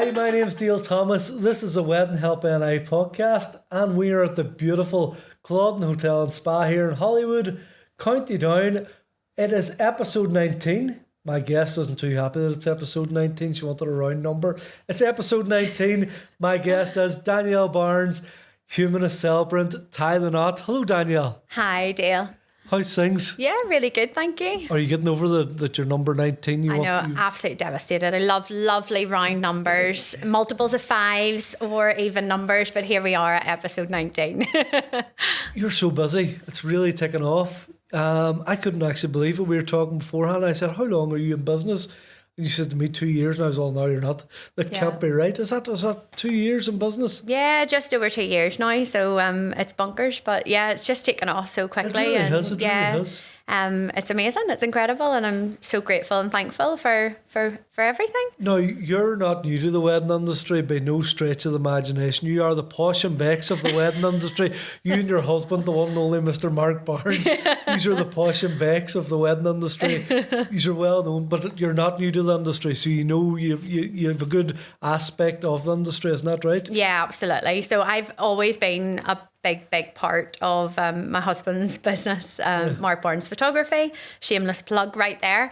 Hi, my name's Dale Thomas. This is a Wedding Help NI podcast, and we are at the beautiful Culloden Hotel and Spa here in Hollywood, County Down. It is episode 19. My guest isn't too happy that it's episode 19. She wanted a round number. It's episode 19. My guest is Danielle Barnes, Humanist Celebrant, Tie the Knot. Hello, Danielle. Hi, Dale. How's things? Yeah, really good, thank you. Are you getting over that you're number 19? Absolutely devastated. I love lovely round numbers, multiples of fives or even numbers, but here we are at episode 19. You're so busy. It's really taken off. I couldn't actually believe it. We were talking beforehand. I said, how long are you in business? And you said to me 2 years, and I was all, no, you're not. That can't be right. Is that 2 years in business? Yeah, just over 2 years now. So it's bonkers, but yeah, it's just taken off so quickly. It really has. It really has. It's amazing. It's incredible, and I'm so grateful and thankful for everything. No, you're not new to the wedding industry by no stretch of the imagination. You are the posh and becks of the wedding industry. You and your husband, the one and only Mr. Mark Barnes, these are the posh and becks of the wedding industry. These are well known, but you're not new to the industry, so you know you have a good aspect of the industry, isn't that right? Yeah, absolutely. So I've always been a big part of my husband's business, Mark Barnes Photography. Shameless plug right there.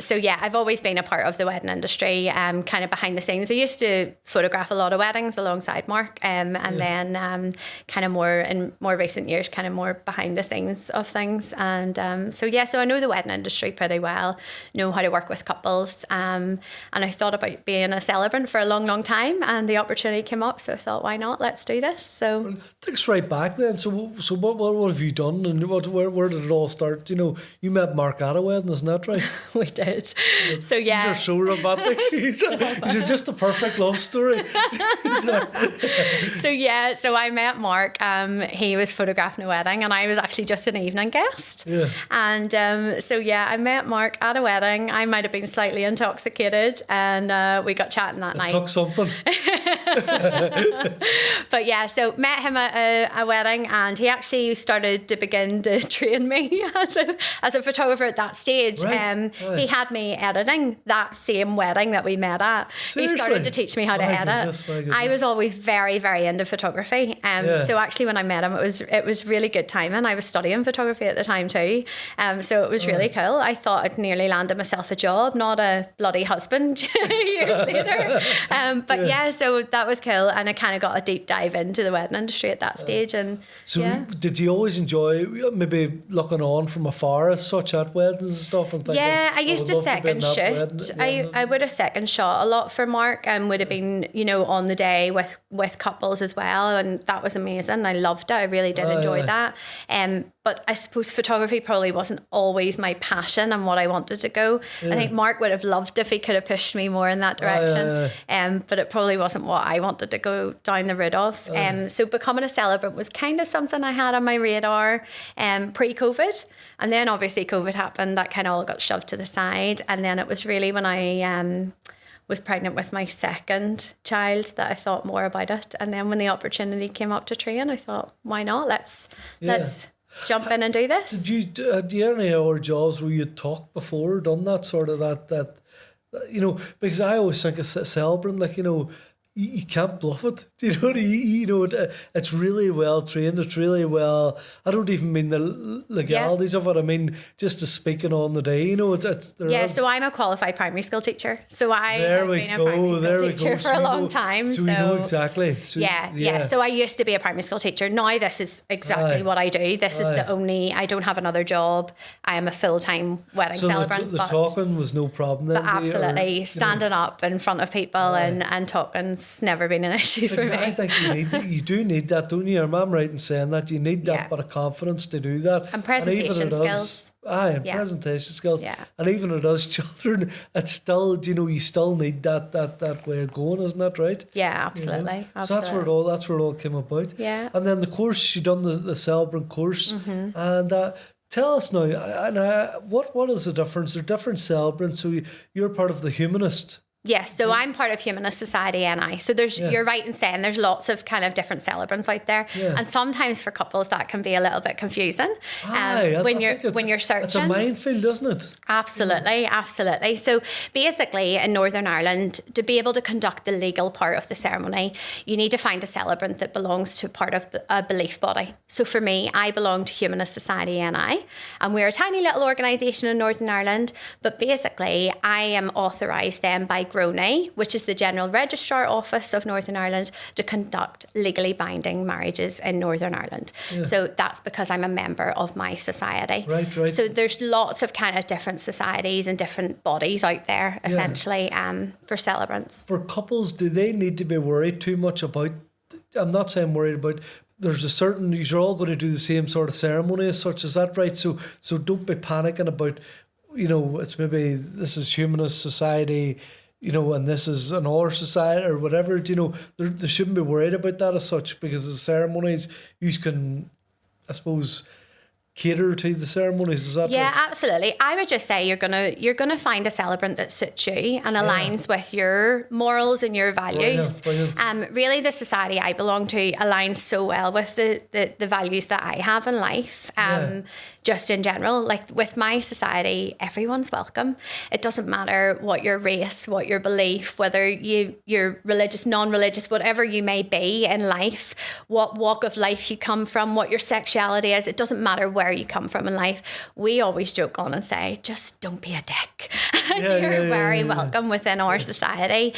So yeah, I've always been a part of the wedding industry, kind of behind the scenes. I used to photograph a lot of weddings alongside Mark, and then kind of more in more recent years, kind of more behind the scenes of things. And so I know the wedding industry pretty well, know how to work with couples, and I thought about being a celebrant for a long time, and the opportunity came up, so I thought, why not? Let's do this. So thanks. Right back then. So what have you done, and where did it all start? You know, you met Mark at a wedding, isn't that right? We did. So yeah, these are so romantic. These are just a perfect love story. So I met Mark. He was photographing a wedding, and I was actually just an evening guest. Yeah. And I met Mark at a wedding. I might have been slightly intoxicated, and we got chatting that night. Took something. But yeah, so met him at a wedding, and he actually started to begin to train me as a photographer at that stage. Right. He had me editing that same wedding that we met at. Seriously? He started to teach me how to edit. Goodness. I was always very, very into photography. So actually when I met him, it was really good timing. I was studying photography at the time too. So it was really cool. I thought I'd nearly landed myself a job, not a bloody husband years later. So that was cool, and I kind of got a deep dive into the wedding industry at that stage. And did you always enjoy maybe looking on from afar as such at weddings and stuff? And thinking, I used to second shoot. I would have second shot a lot for Mark, and would have been on the day with couples as well, and that was amazing. I loved it. I really did enjoy that. But I suppose photography probably wasn't always my passion and what I wanted to go. I think Mark would have loved if he could have pushed me more in that direction. But it probably wasn't what I wanted to go down the route of. So becoming a celebrant was kind of something I had on my radar pre-COVID. And then obviously COVID happened, that kind of all got shoved to the side. And then it was really when I was pregnant with my second child that I thought more about it. And then when the opportunity came up to train, I thought, why not? Let's jump in and do this. Do you have any other jobs where you talked before, done that sort of that because I always think a celebrant, you can't bluff it. Do you know what you know? It's really well trained. It's really well. I don't even mean the legalities of it. I mean just the speaking on the day. So I'm a qualified primary school teacher. So I have been a primary school teacher for a long time. So we know exactly. So, So I used to be a primary school teacher. Now this is exactly what I do. This is the only. I don't have another job. I am a full-time wedding celebrant. The talking was no problem then. But absolutely, standing up in front of people and talking's never been an issue for me. I think you do need that, don't you? I'm right in saying that you need that bit of confidence to do that. And presentation skills. Presentation skills. Yeah. And even it as children, it's still, you still need that way of going, isn't that right? Yeah, absolutely. So that's where it all came about. Yeah. And then the course, you done the Celebrant course, and tell us now, what is the difference? There are different celebrants, so you're part of the Humanist Yes, so I'm part of Humanist Society NI. So you're right in saying there's lots of kind of different celebrants out there, and sometimes for couples that can be a little bit confusing when you're searching. It's a minefield, isn't it? Absolutely, absolutely. So basically, in Northern Ireland, to be able to conduct the legal part of the ceremony, you need to find a celebrant that belongs to part of a belief body. So for me, I belong to Humanist Society NI, and we're a tiny little organisation in Northern Ireland. But basically, I am authorised then by GRONI, which is the General Registrar Office of Northern Ireland, to conduct legally binding marriages in Northern Ireland. Yeah. So that's because I'm a member of my society. Right. So there's lots of kind of different societies and different bodies out there, essentially, for celebrants. For couples, do they need to be worried too much about, I'm not saying worried about, there's a certain, you're all going to do the same sort of ceremony as such, is that right? So don't be panicking about, it's maybe this is Humanist Society, and this is an our society or whatever, they shouldn't be worried about that as such, because the ceremonies, you can, I suppose, cater to the ceremonies. Is that right? Absolutely. I would just say you're gonna find a celebrant that suits you and aligns with your morals and your values. Brilliant. Really, the society I belong to aligns so well with the values that I have in life. Just in general, like with my society, everyone's welcome. It doesn't matter what your race, what your belief, whether you're religious, non-religious, whatever you may be in life, what walk of life you come from, what your sexuality is. It doesn't matter where you come from in life. We always joke on and say, just don't be a dick. You're very welcome within our society.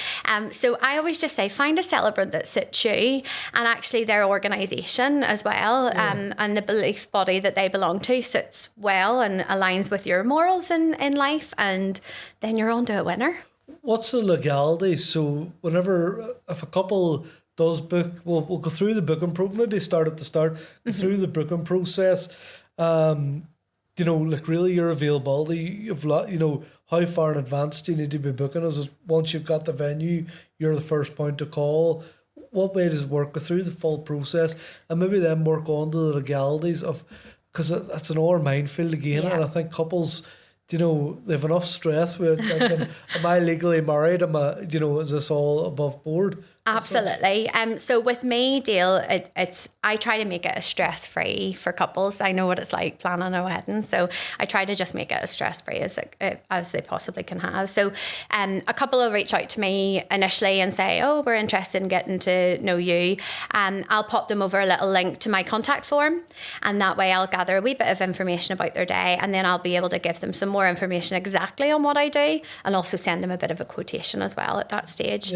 So I always just say, find a celebrant that suits you, and actually their organisation as well, and the belief body that they belong to sits well and aligns with your morals in life, and then you're on to a winner. What's the legalities? So if a couple does book, we'll go through the booking process, maybe start at the start, go through the booking process, like really your availability, how far in advance do you need to be booking? Is it once you've got the venue, you're the first point to call? What way does it work? Go through the full process and maybe then work on to the legalities of, because it's an hour minefield again, and I think couples, they have enough stress with, am I legally married? Is this all above board? Absolutely. So with me, Dale, I try to make it as stress-free for couples. I know what it's like planning a wedding, so I try to just make it as stress-free as they possibly can have. So a couple will reach out to me initially and say, oh, we're interested in getting to know you. I'll pop them over a little link to my contact form, and that way I'll gather a wee bit of information about their day, and then I'll be able to give them some more information exactly on what I do, and also send them a bit of a quotation as well at that stage.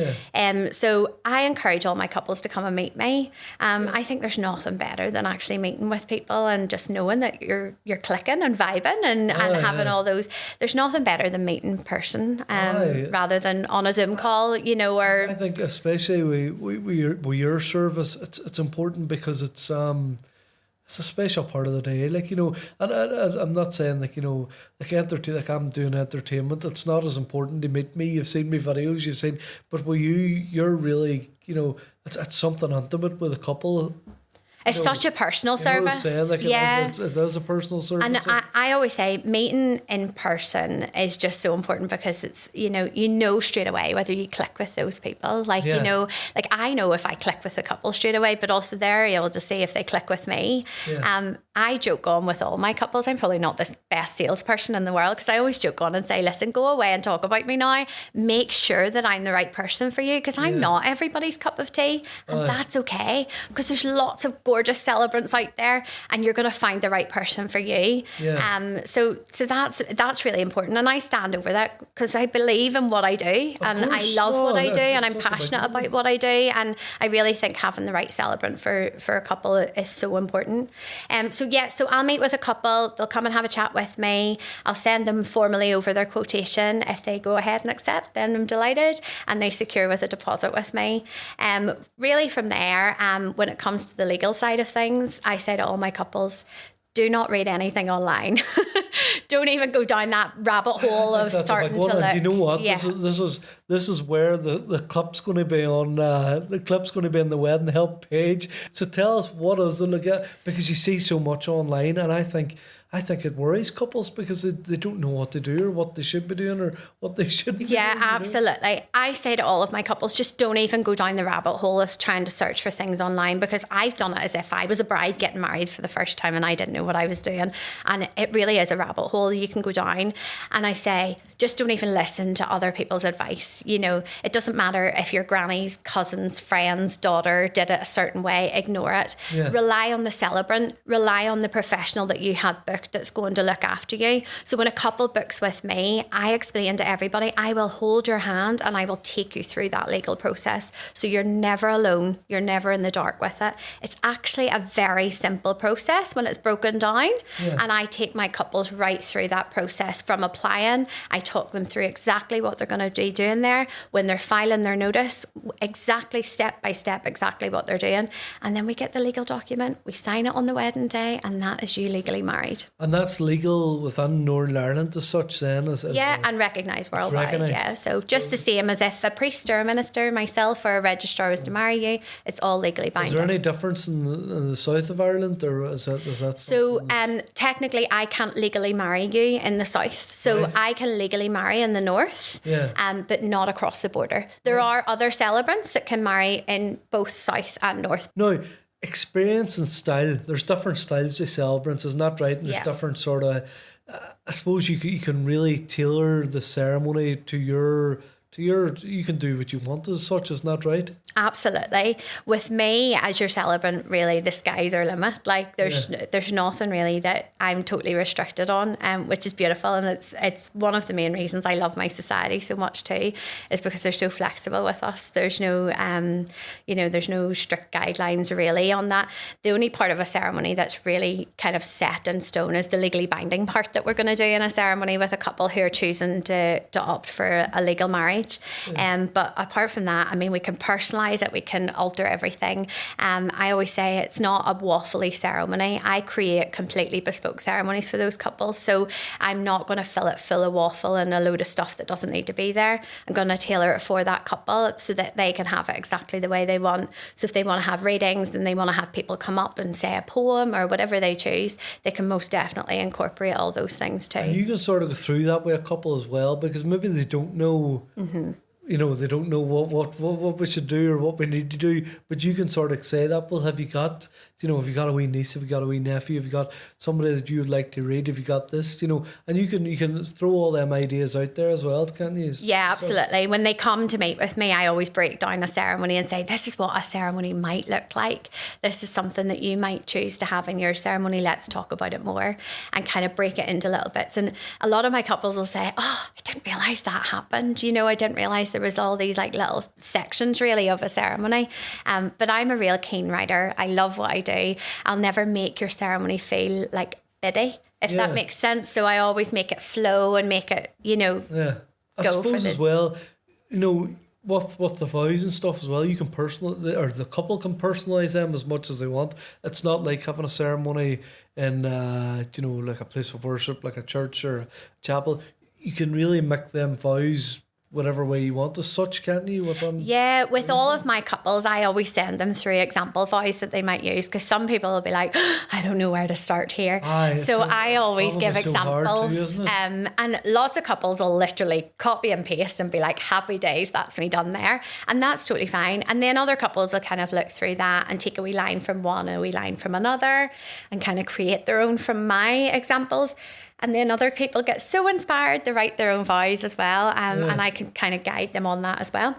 So I encourage all my couples to come and meet me. I think there's nothing better than actually meeting with people and just knowing that you're clicking and vibing and having all those. There's nothing better than meeting in person rather than on a Zoom call, or... I think especially with your service, it's important because it's a special part of the day, and I'm not saying I'm doing entertainment. It's not as important to meet me. You've seen me videos, but with you're really, it's something intimate with a couple. It's such a personal service. It is a personal service. And I always say meeting in person is just so important because it's, straight away whether you click with those people. I know if I click with a couple straight away, but also they're able to see if they click with me. I joke on with all my couples. I'm probably not the best salesperson in the world because I always joke on and say, listen, go away and talk about me now. Make sure that I'm the right person for you because I'm not everybody's cup of tea, and that's okay because there's lots of gorgeous celebrants out there and you're going to find the right person for you. So that's really important, and I stand over that because I believe in what I do and I love what I do and I'm passionate about what I do, and I really think having the right celebrant for a couple is so important. So I'll meet with a couple, they'll come and have a chat with me, I'll send them formally over their quotation. If they go ahead and accept, then I'm delighted, and they secure with a deposit with me. Really from there, when it comes to the legal side of things, I say to all my couples, do not read anything online. Don't even go down that rabbit hole of starting to look. And you know what? Yeah. This is where the clip's going to be on. The clip's going to be on the wedding help page. So tell us, what is the look at? Because you see so much online, and I think it worries couples because they don't know what to do or what they should be doing or what they shouldn't be doing. Yeah, absolutely. I say to all of my couples, just don't even go down the rabbit hole of trying to search for things online, because I've done it as if I was a bride getting married for the first time and I didn't know what I was doing. And it really is a rabbit hole you can go down. And I say, just don't even listen to other people's advice. You know, it doesn't matter if your granny's cousin's friend's daughter did it a certain way, ignore it. Yeah. Rely on the celebrant, rely on the professional that you have booked that's going to look after you. So when a couple books with me, I explain to everybody, I will hold your hand and I will take you through that legal process. So you're never alone. You're never in the dark with it. It's actually a very simple process when it's broken down. Yeah. And I take my couples right through that process from applying. I talk them through exactly what they're going to be doing there. When they're filing their notice, exactly step by step, exactly what they're doing. And then we get the legal document, we sign it on the wedding day, and that is you legally married. And that's legal within Northern Ireland as such then? And recognised worldwide, yeah. So just the same as if a priest or a minister, myself or a registrar was to marry you, it's all legally binding. Is there any difference in the south of Ireland, or is that so technically I can't legally marry you in the south. So right. I can legally marry in the north, but not across the border. There are other celebrants that can marry in both south and north. No. Experience and style. There's different styles to celebrants, isn't that right? And there's different sort of. I suppose you can really tailor the ceremony to your. You can do what you want as such, isn't that right? Absolutely. With me as your celebrant, really the skies are limit. Like there's nothing really that I'm totally restricted on, which is beautiful, and it's one of the main reasons I love my society so much too, is because they're so flexible with us. There's no there's no strict guidelines really on that. The only part of a ceremony that's really kind of set in stone is the legally binding part that we're going to do in a ceremony with a couple who are choosing to opt for a legal marriage. But apart from that, I mean, we can personalise it, we can alter everything. I always say it's not a waffly ceremony. I create completely bespoke ceremonies for those couples. So I'm not going to fill it full of waffle and a load of stuff that doesn't need to be there. I'm going to tailor it for that couple so that they can have it exactly the way they want. So if they want to have readings and they want to have people come up and say a poem or whatever they choose, they can most definitely incorporate all those things too. And you can sort of go through that with a couple as well, because maybe they don't know. Mm-hmm. You know, they don't know what we should do or what we need to do, but you can sort of say that. Well, have you got a wee niece, have you got a wee nephew, have you got somebody that you would like to read, have you got this, and you can throw all them ideas out there as well, can't you? Yeah, absolutely. So when they come to meet with me, I always break down a ceremony and say, this is what a ceremony might look like. This is something that you might choose to have in your ceremony. Let's talk about it more, and kind of break it into little bits. And a lot of my couples will say, oh, I didn't realise that happened. I didn't realise there was all these like little sections really of a ceremony. But I'm a real keen writer. I love what I do. I'll never make your ceremony feel like biddy, if that makes sense. So I always make it flow and make it, I suppose as well, with the vows and stuff as well, you can the couple can personalise them as much as they want. It's not like having a ceremony in like a place of worship, like a church or a chapel. You can really make them vows whatever way you want as such, can't you? With all of my couples, I always send them through example vows that they might use, because some people will be like, I don't know where to start here. So I always give examples. And lots of couples will literally copy and paste and be like, happy days, that's me done there. And that's totally fine. And then other couples will kind of look through that and take a wee line from one and a wee line from another and kind of create their own from my examples. And then other people get so inspired they write their own vows as well, and I can kind of guide them on that as well.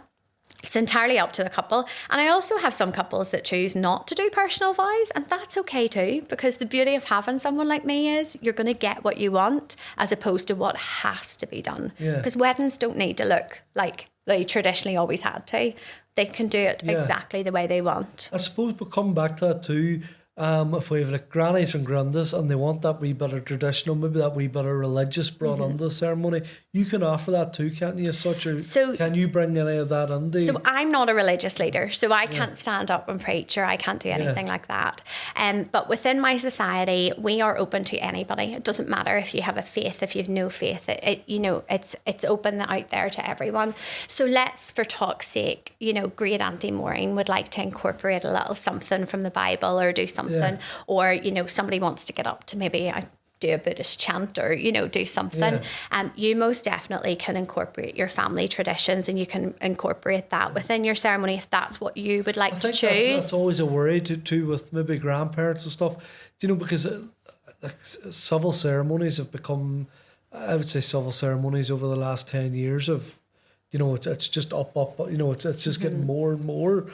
It's entirely up to the couple. And I also have some couples that choose not to do personal vows, and that's okay too, because the beauty of having someone like me is you're going to get what you want as opposed to what has to be done. Because weddings don't need to look like they traditionally always had to. They can do it exactly the way they want. I suppose, but come back to that too, if we have like grannies and grandas and they want that wee bit of traditional, maybe that wee bit of religious brought into the ceremony, you can offer that too, can't you, as such? Or can you bring any of that into? So I'm not a religious leader, so I can't stand up and preach, or I can't do anything like that. But within my society, we are open to anybody. It doesn't matter if you have a faith, if you have no faith. It's open out there to everyone. So let's, for talk's sake, great Auntie Maureen would like to incorporate a little something from the Bible or do something. Or somebody wants to get up to maybe do a Buddhist chant or do something. You most definitely can incorporate your family traditions, and you can incorporate that within your ceremony if that's what you would like to choose. That's always a worry too with maybe grandparents and stuff, because civil ceremonies have become, I would say, civil ceremonies over the last 10 years of it's just up it's just getting more and more.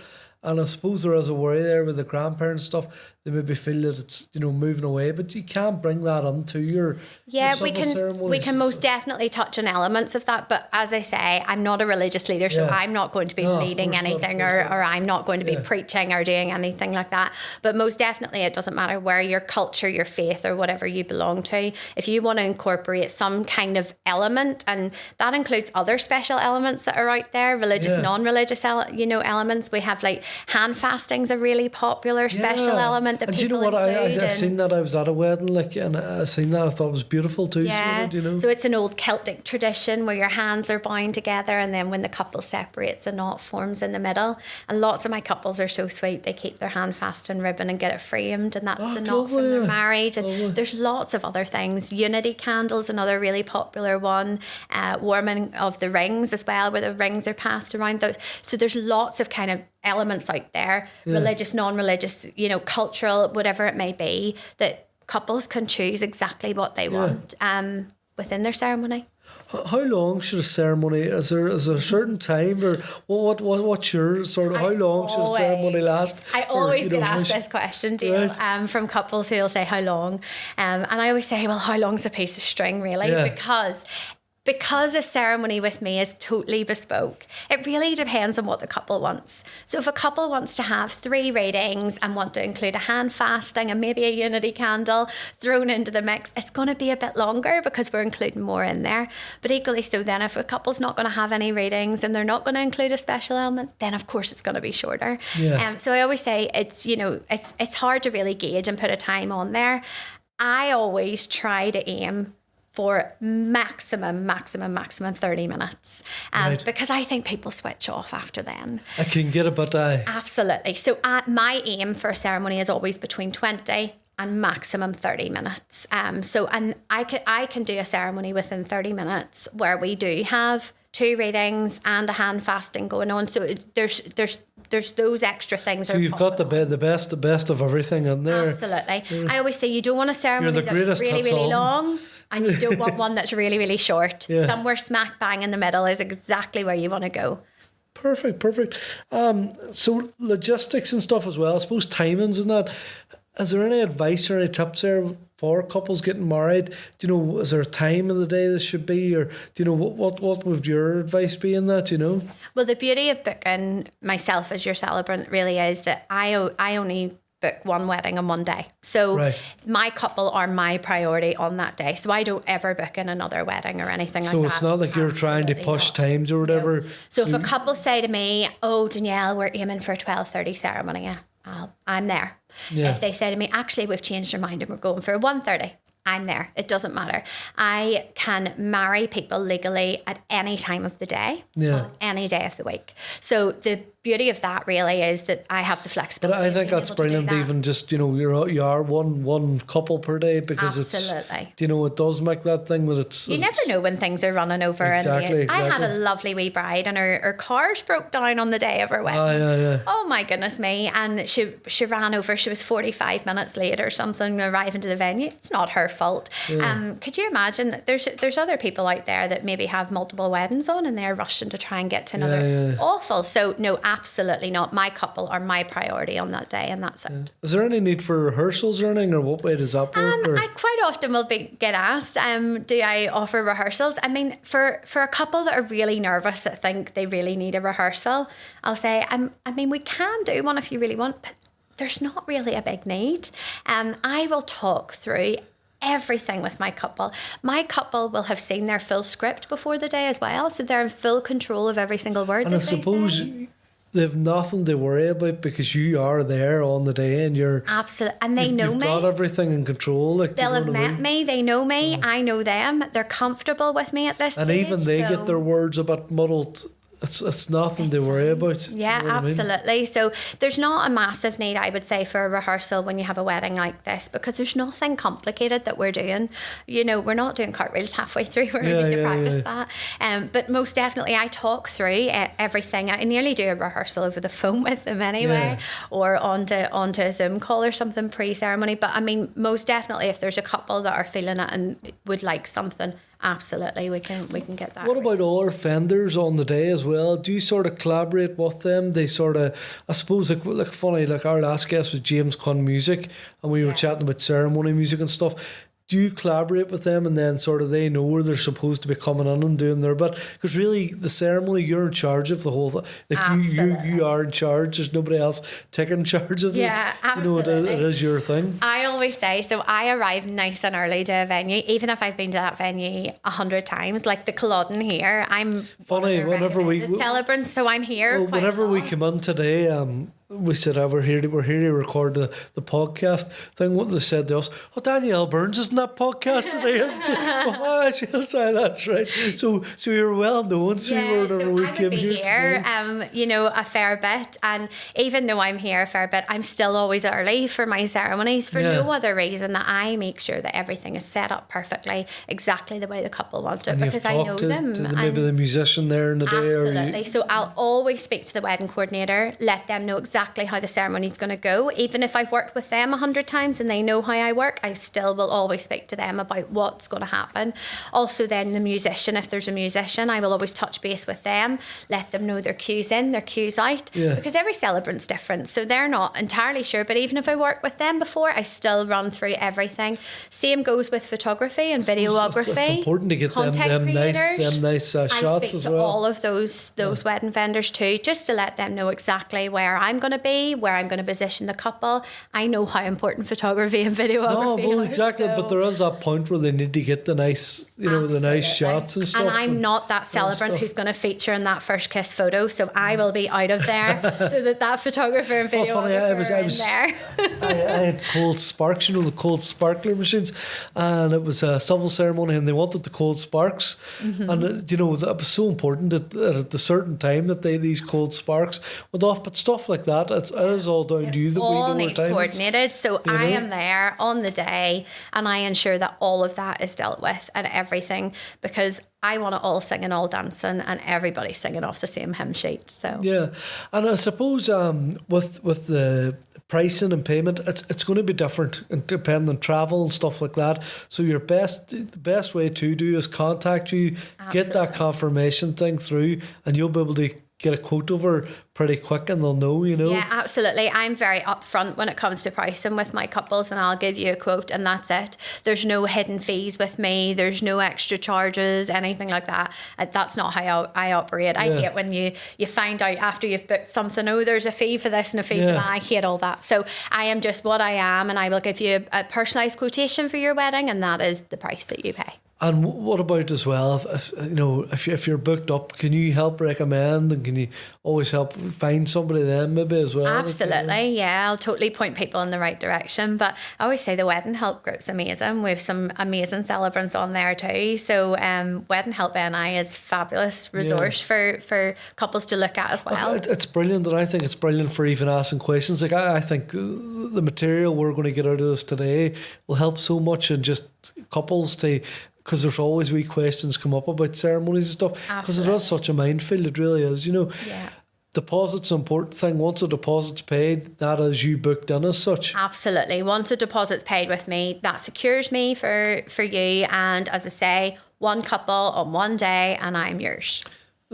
And I suppose there is a worry there with the grandparents stuff. They maybe feel that it's moving away, but you can't bring that into your ceremonies. We can most definitely touch on elements of that. But as I say, I'm not a religious leader, so I'm not going to be leading anything, or I'm not going to be preaching or doing anything like that. But most definitely, it doesn't matter where your culture, your faith, or whatever you belong to. If you want to incorporate some kind of element, and that includes other special elements that are out there, religious, non-religious, elements. We have like handfasting's a really popular special element. And do you know what? I seen that. I was at a wedding, and I seen that. I thought it was beautiful too. Yeah. So it's an old Celtic tradition where your hands are bound together, and then when the couple separates, a knot forms in the middle. And lots of my couples are so sweet; they keep their handfasting ribbon and get it framed, and that's the knot from their marriage. And there's lots of other things. Unity candles, another really popular one. Warming of the rings as well, where the rings are passed around. Those. So there's lots of kind of elements out there, religious, non-religious, cultural, whatever it may be, that couples can choose exactly what they want within their ceremony. How long should a ceremony? Is there a certain time, or what's your sort of? How long should a ceremony last? I always get asked this question, Dale, from couples who'll say how long, and I always say, well, how long's a piece of string, really? Because a ceremony with me is totally bespoke, it really depends on what the couple wants. So if a couple wants to have 3 readings and want to include a hand fasting and maybe a unity candle thrown into the mix, it's going to be a bit longer because we're including more in there. But equally so then, if a couple's not going to have any readings and they're not going to include a special element, then of course it's going to be shorter. So I always say it's hard to really gauge and put a time on there. I always try to aim for maximum 30 minutes. Because I think people switch off after then. I can get a bit Absolutely. So my aim for a ceremony is always between 20 and maximum 30 minutes. And I can do a ceremony within 30 minutes where we do have 2 readings and a hand fasting going on. So there's those extra things. So you've got the best of everything in there. Absolutely. I always say you don't want a ceremony that's really long. And you don't want one that's really, really short. Somewhere smack bang in the middle is exactly where you want to go. Perfect. So logistics and stuff as well. I suppose timings and that. Is there any advice or any tips there for couples getting married? Is there a time of the day this should be, or what would your advice be in that? Well, the beauty of booking myself as your celebrant really is that I only book one wedding on one day. So my couple are my priority on that day. So I don't ever book in another wedding or anything like that. So it's not like you're trying to push times or whatever. No. So if a couple say to me, oh, Danielle, we're aiming for a 12:30 ceremony, I'm there. If they say to me, actually, we've changed our mind and we're going for a 1:30, I'm there. It doesn't matter. I can marry people legally at any time of the day, on any day of the week. So the beauty of that really is that I have the flexibility. But I think that's brilliant. Even just you are one couple per day, because absolutely. It does make that thing that it's. You never know when things are running over. Exactly. I had a lovely wee bride, and her cars broke down on the day of her wedding. Oh my goodness me! And she ran over. She was 45 minutes late or something arriving to the venue. It's not her fault. Could you imagine? There's other people out there that maybe have multiple weddings on, and they're rushing to try and get to another. Awful. So no. Absolutely not. My couple are my priority on that day, and that's it. Is there any need for rehearsals or anything, or what way does that work? I quite often will get asked, do I offer rehearsals? I mean, for a couple that are really nervous, that think they really need a rehearsal, I'll say, we can do one if you really want, but there's not really a big need. I will talk through everything with my couple. My couple will have seen their full script before the day as well, so they're in full control of every single word. And I suppose they've nothing to worry about because you are there on the day and you're absolutely, and they know me. You've got everything in control. Like, they'll have met me. They know me. I know them. They're comfortable with me at this stage. And even they get their words a bit muddled. It's nothing to worry about. Yeah, you know absolutely. I mean? So there's not a massive need, I would say, for a rehearsal when you have a wedding like this, because there's nothing complicated that we're doing. You know, we're not doing cartwheels halfway through. We're going to practice that. But most definitely, I talk through everything. I nearly do a rehearsal over the phone with them anyway, or onto a Zoom call or something pre-ceremony. But I mean, most definitely, if there's a couple that are feeling it and would like something, absolutely, we can get that. What about all our vendors on the day as well? Do you sort of collaborate with them? They sort of, I suppose, like funny, like our last guest was James Conn Music, and we were chatting about ceremony music and stuff. Do you collaborate with them and then sort of they know where they're supposed to be coming in and doing their bit? Because really, the ceremony, you're in charge of the whole thing. Like you are in charge. There's nobody else taking charge of this. Yeah, absolutely. You know, it is your thing. I always say, so I arrive nice and early to a venue, even if I've been to that venue 100 times, like the Culloden here. I'm funny, whenever we celebrants, so I'm here. Well, whenever we come in today, we said, we're here to record the podcast thing. What they said to us, Danielle Barnes is in that podcast today, isn't she? She'll say that's right. So you're well known. So whenever we came here, you know, a fair bit. And even though I'm here a fair bit, I'm still always early for my ceremonies for no other reason that I make sure that everything is set up perfectly, exactly the way the couple want it, because I know them. Maybe the musician there in the day. Absolutely. So I'll always speak to the wedding coordinator, let them know exactly how the ceremony is going to go. Even if I've worked with them 100 times and they know how I work, I still will always speak to them about what's going to happen. Also then the musician, if there's a musician, I will always touch base with them, let them know their cues in, their cues out, because every celebrant's different, so they're not entirely sure. But even if I worked with them before, I still run through everything. Same goes with photography and videography. It's important to get them nice shots as well. I speak to all of those wedding vendors too, just to let them know exactly where I'm going to be, where I'm going to position the couple. I know how important photography and videography is. Exactly, but there is that point where they need to get the nice, the nice shots and stuff. And I'm not that celebrant who's going to feature in that first kiss photo, so I will be out of there so that photographer and videographer are in there. I had cold sparks, the cold sparkler machines, and it was a civil ceremony and they wanted the cold sparks, and that was so important that at a certain time that these cold sparks went off. But stuff like that, it is all down to you. That all needs coordinated. So I am there on the day and I ensure that all of that is dealt with and everything, because I want it all singing, all dancing, and everybody singing off the same hymn sheet. So and I suppose with the pricing and payment, it's going to be different depending on travel and stuff like that. So the best way to do is contact you, get that confirmation thing through, and you'll be able to get a quote over pretty quick and they'll know, Yeah, absolutely. I'm very upfront when it comes to pricing with my couples, and I'll give you a quote and that's it. There's no hidden fees with me. There's no extra charges, anything like that. That's not how I operate. I hate when you find out after you've booked something, there's a fee for this and a fee for that. I hate all that. So I am just what I am, and I will give you a personalised quotation for your wedding, and that is the price that you pay. And what about as well, if you're booked up, can you help recommend, and can you always help find somebody then maybe as well? Absolutely, yeah. I'll totally point people in the right direction. But I always say the Wedding Help group's amazing. We have some amazing celebrants on there too. So Wedding Help NI is a fabulous resource for couples to look at as well. It's brilliant, and I think it's brilliant for even asking questions. Like I think the material we're going to get out of this today will help so much, and just couples to... Because there's always wee questions come up about ceremonies and stuff. Because it is such a minefield, it really is. Deposit's an important thing. Once a deposit's paid, that is you booked in as such. Absolutely. Once a deposit's paid with me, that secures me for you. And as I say, one couple on one day, and I'm yours.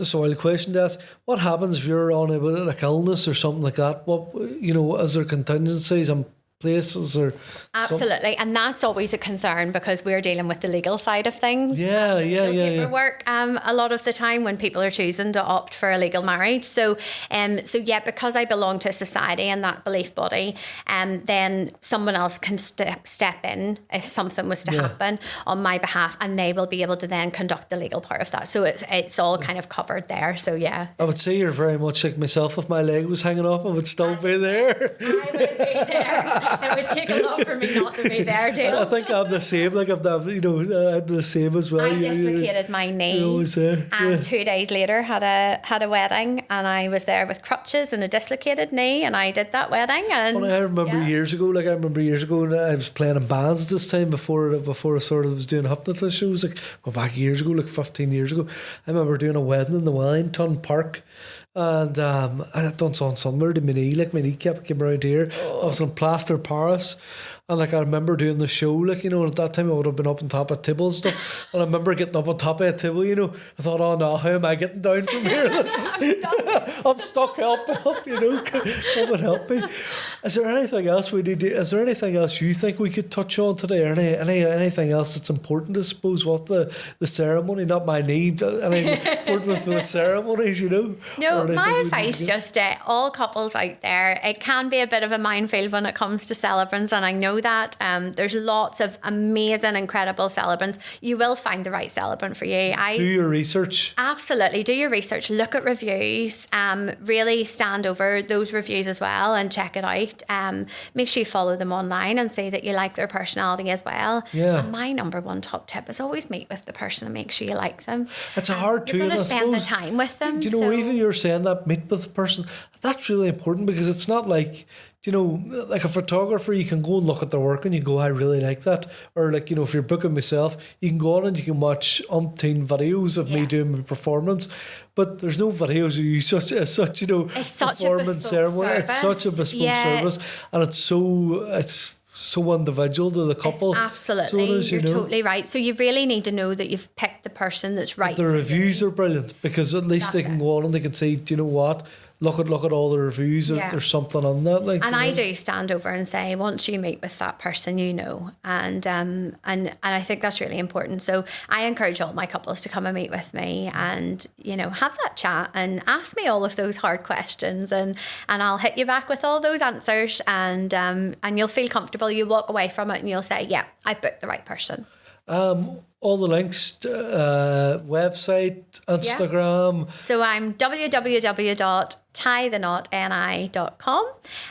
So the question to ask, what happens if you're on a illness or something like that? What is there contingencies? I'm places or absolutely, and that's always a concern because we're dealing with the legal side of things. Paperwork a lot of the time when people are choosing to opt for a legal marriage. So because I belong to a society and that belief body, then someone else can step in if something was to happen on my behalf, and they will be able to then conduct the legal part of that. So it's all kind of covered there. So I would say you're very much like myself. If my leg was hanging off, I would still be there. I would be there. It would take a lot for me not to be there, Dale. I think I'm the same. Like I'm the same as well. I dislocated my knee, and 2 days later had a wedding, and I was there with crutches and a dislocated knee, and I did that wedding. And I remember years ago. Like I remember years ago, and I was playing in bands this time before I sort of was doing hypnotist shows. Like go back years ago, like 15 years ago. I remember doing a wedding in the Wellington Park. And I had done something similar to my knee, like my kneecap came around here. I was in plaster Paris, and like I remember doing the show, like at that time I would have been up on top of Tibble and stuff. And I remember getting up on top of a Tibble, I thought, oh no, how am I getting down from here? I'm stuck, help, come and help me. Is there anything else we need to, is there anything else you think we could touch on today, or anything else that's important, I suppose, what the ceremony, not my knee, important with the ceremonies, No, my advice just all couples out there, it can be a bit of a minefield when it comes to celebrants, and I know that there's lots of amazing, incredible celebrants. You will find the right celebrant for you. Do your research. Absolutely, do your research, look at reviews, really stand over those reviews as well and check it out. Make sure you follow them online and say that you like their personality as well. And my number one top tip is always meet with the person and make sure you like them. It's a hard you're going to spend the time with them. Even you're saying that, meet with the person, that's really important, because it's not like, like a photographer, you can go and look at their work and you go, I really like that. Or like, if you're booking myself, you can go on and you can watch umpteen videos of me doing my performance. But there's no videos of you such it's such performance ceremony. Service. It's such a bespoke service, and it's so individual to the couple. It's absolutely, you're totally right. So you really need to know that you've picked the person that's right. But the reviews are brilliant, because at least they can go on and they can say, do you know what? Look at all the reviews. There's something on that. And I do stand over and say, once you meet with that person, and I think that's really important. So I encourage all my couples to come and meet with me, and have that chat and ask me all of those hard questions, and I'll hit you back with all those answers, and you'll feel comfortable. You walk away from it and you'll say, yeah, I booked the right person. All the links, website, Instagram. So I'm www.tiethenotni.com,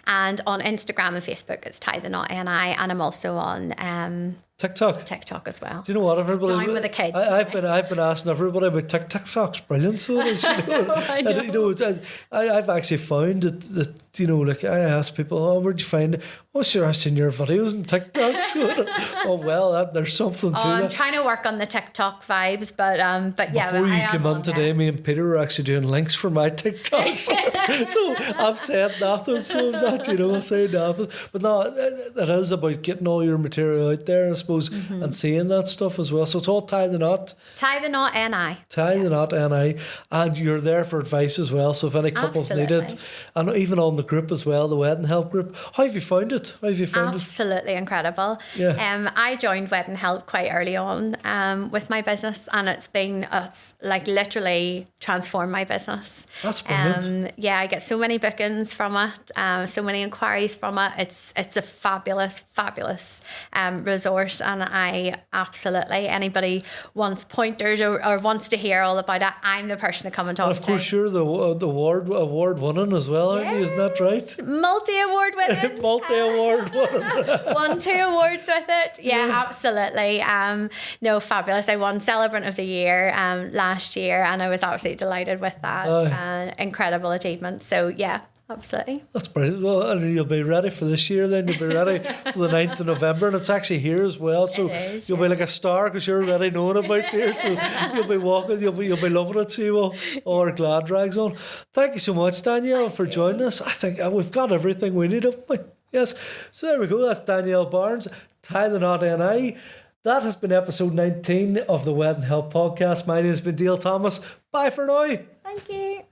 and on Instagram and Facebook it's tiethenotni, and I'm also on TikTok as well. Do you know what, everybody? Down with the kids. I've been asking everybody about TikTok's brilliant. So it is, I know. I've actually found that like I ask people, oh, where'd you find it? Oh, sure, I've seen your videos on TikTok. So, oh well, there's something to that. I'm trying to work on the TikTok vibes, but yeah. Before you came on today, me and Peter were actually doing links for my TikTok. So I've said nothing. So that I say nothing. But no, it is about getting all your material out there, I suppose, and seeing that stuff as well. So it's all Tie the Knot. Tie the Knot NI. Tie the Knot NI, and you're there for advice as well. So if any couples need it, and even on the group as well, the Wedding Help group. How have you found it? Absolutely incredible. Yeah. I joined Wedding Help quite early on with my business, and it's literally transformed my business. That's brilliant. I get so many bookings from it, so many inquiries from it. It's a fabulous resource, and I absolutely, anybody wants pointers or wants to hear all about it, I'm the person to come and talk to. And of course, you're the award winning as well, aren't you? Isn't that right? Multi-award winning. Multi-award winning. Won 2 awards with it. Yeah, absolutely. No, fabulous. I won Celebrant of the Year last year, and I was absolutely delighted with that. Incredible achievement. So yeah, absolutely. That's brilliant. Well, and you'll be ready for this year then. You'll be ready for the 9th of November, and it's actually here as well. So you'll be like a star, because you're already known about here. So you'll be walking, you'll be loving it. See all our glad rags on. Thank you so much, Danielle, for joining us. I think we've got everything we need, haven't we? Yes. So there we go. That's Danielle Barnes, Tie the Knot NI. That has been episode 19 of the Wedding Help podcast. My name has been Dale Thomas. Bye for now. Thank you.